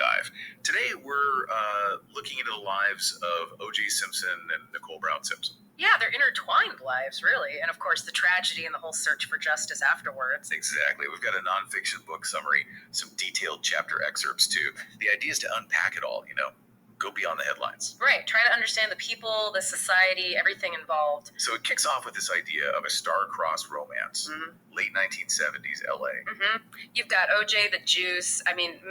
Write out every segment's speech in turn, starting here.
dive. Today we're looking into the lives of O.J. Simpson and Nicole Brown Simpson. Yeah, they're intertwined lives, really. And of course, the tragedy and the whole search for justice afterwards. Exactly. We've got a nonfiction book summary, some detailed chapter excerpts too. The idea is to unpack it all, go beyond the headlines. Right, try to understand the people, the society, everything involved. So it kicks off with this idea of a star-crossed romance. Late 1970s LA. You've got OJ the Juice,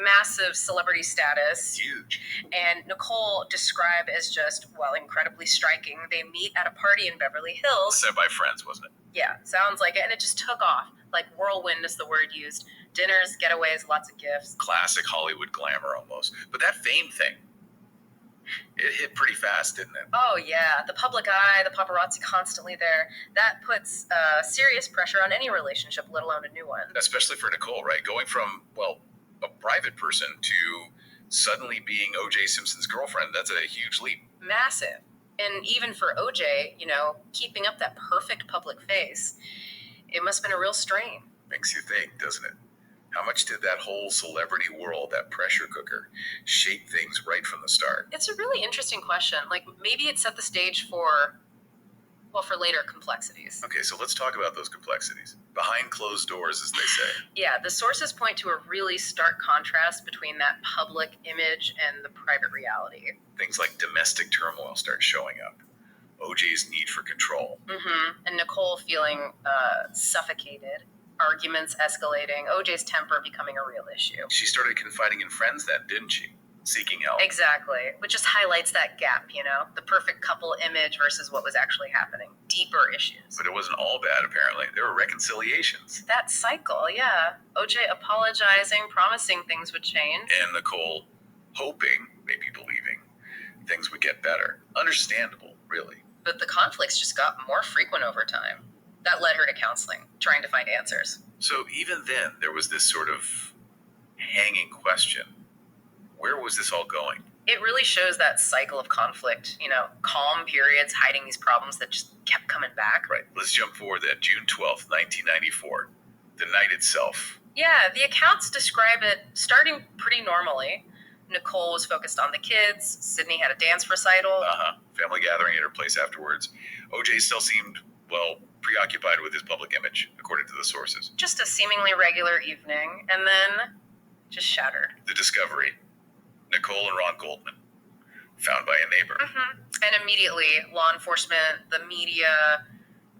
massive celebrity status. Huge. And Nicole described as just, incredibly striking. They meet at a party in Beverly Hills. Set by friends, wasn't it? Yeah, sounds like it. And it just took off. Like whirlwind is the word used. Dinners, getaways, lots of gifts. Classic Hollywood glamour almost. But that fame thing, it hit pretty fast, didn't it? Oh, yeah. The public eye, the paparazzi constantly there. That puts serious pressure on any relationship, let alone a new one. Especially for Nicole, right? Going from, a private person to suddenly being O.J. Simpson's girlfriend, that's a huge leap. Massive. And even for OJ, keeping up that perfect public face, it must have been a real strain. Makes you think, doesn't it? How much did that whole celebrity world, that pressure cooker, shape things right from the start? It's a really interesting question. Maybe it set the stage for later complexities. Okay, so let's talk about those complexities. Behind closed doors, as they say. Yeah, the sources point to a really stark contrast between that public image and the private reality. Things like domestic turmoil start showing up. OJ's need for control. And Nicole feeling suffocated. Arguments escalating, OJ's temper becoming a real issue. She started confiding in friends then, didn't she? Seeking help. Exactly. Which just highlights that gap, the perfect couple image versus what was actually happening. Deeper issues. But it wasn't all bad, apparently. There were reconciliations. That cycle, yeah. OJ apologizing, promising things would change. And Nicole hoping, maybe believing, things would get better. Understandable, really. But the conflicts just got more frequent over time. That led her to counseling, trying to find answers. So even then, there was this sort of hanging question. Where was this all going? It really shows that cycle of conflict, calm periods hiding these problems that just kept coming back. Right. Let's jump forward to June 12th, 1994. The night itself. Yeah, the accounts describe it starting pretty normally. Nicole was focused on the kids. Sydney had a dance recital. Family gathering at her place afterwards. OJ still seemed, preoccupied with his public image, according to the sources. Just a seemingly regular evening, and then just shattered. The discovery. Nicole and Ron Goldman, found by a neighbor. And immediately, law enforcement, the media,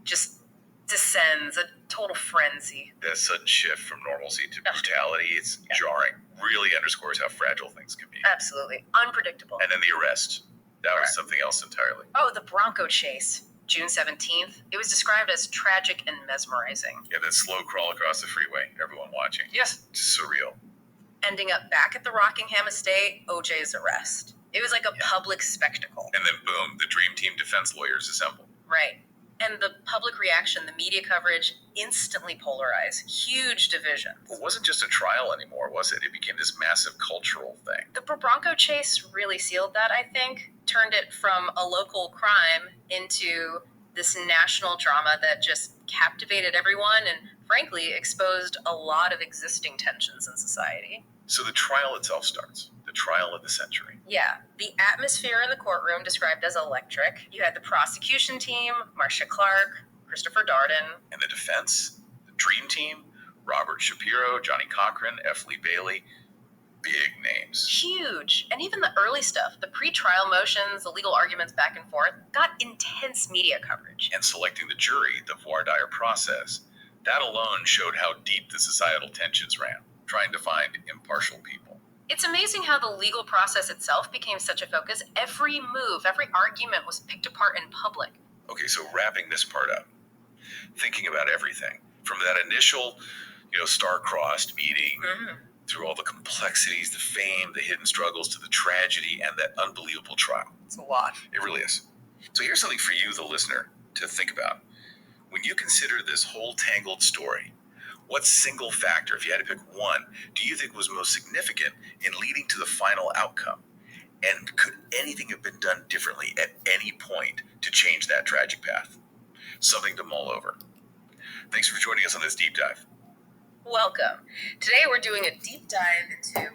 just descends, a total frenzy. That sudden shift from normalcy to brutality, it's jarring. Really underscores how fragile things can be. Absolutely. Unpredictable. And then the arrest. That was something else entirely. Oh, the Bronco chase. June 17th. It was described as tragic and mesmerizing. Yeah, that slow crawl across the freeway. Everyone watching. Yes. Surreal. Ending up back at the Rockingham estate, OJ's arrest. It was like a public spectacle. And then boom, the Dream Team defense lawyers assembled. Right. And the public reaction, the media coverage, instantly polarized. Huge divisions. It wasn't just a trial anymore, was it? It became this massive cultural thing. The Bronco chase really sealed that, I think. Turned it from a local crime into this national drama that just captivated everyone and, frankly, exposed a lot of existing tensions in society. So the trial itself starts. The trial of the century. Yeah. The atmosphere in the courtroom described as electric. You had the prosecution team, Marcia Clark, Christopher Darden. And the defense, the Dream Team, Robert Shapiro, Johnny Cochran, F. Lee Bailey. Big names. Huge. And even the early stuff, the pre-trial motions, the legal arguments back and forth, got intense media coverage. And selecting the jury, the voir dire process, that alone showed how deep the societal tensions ran, trying to find impartial people. It's amazing how the legal process itself became such a focus. Every move, every argument was picked apart in public. Okay, so wrapping this part up, thinking about everything, from that initial, star-crossed meeting, through all the complexities, the fame, the hidden struggles, to the tragedy, and that unbelievable trial. It's a lot. It really is. So here's something for you, the listener, to think about. When you consider this whole tangled story, what single factor, if you had to pick one, do you think was most significant in leading to the final outcome? And could anything have been done differently at any point to change that tragic path? Something to mull over. Thanks for joining us on this deep dive. Welcome. Today we're doing a deep dive into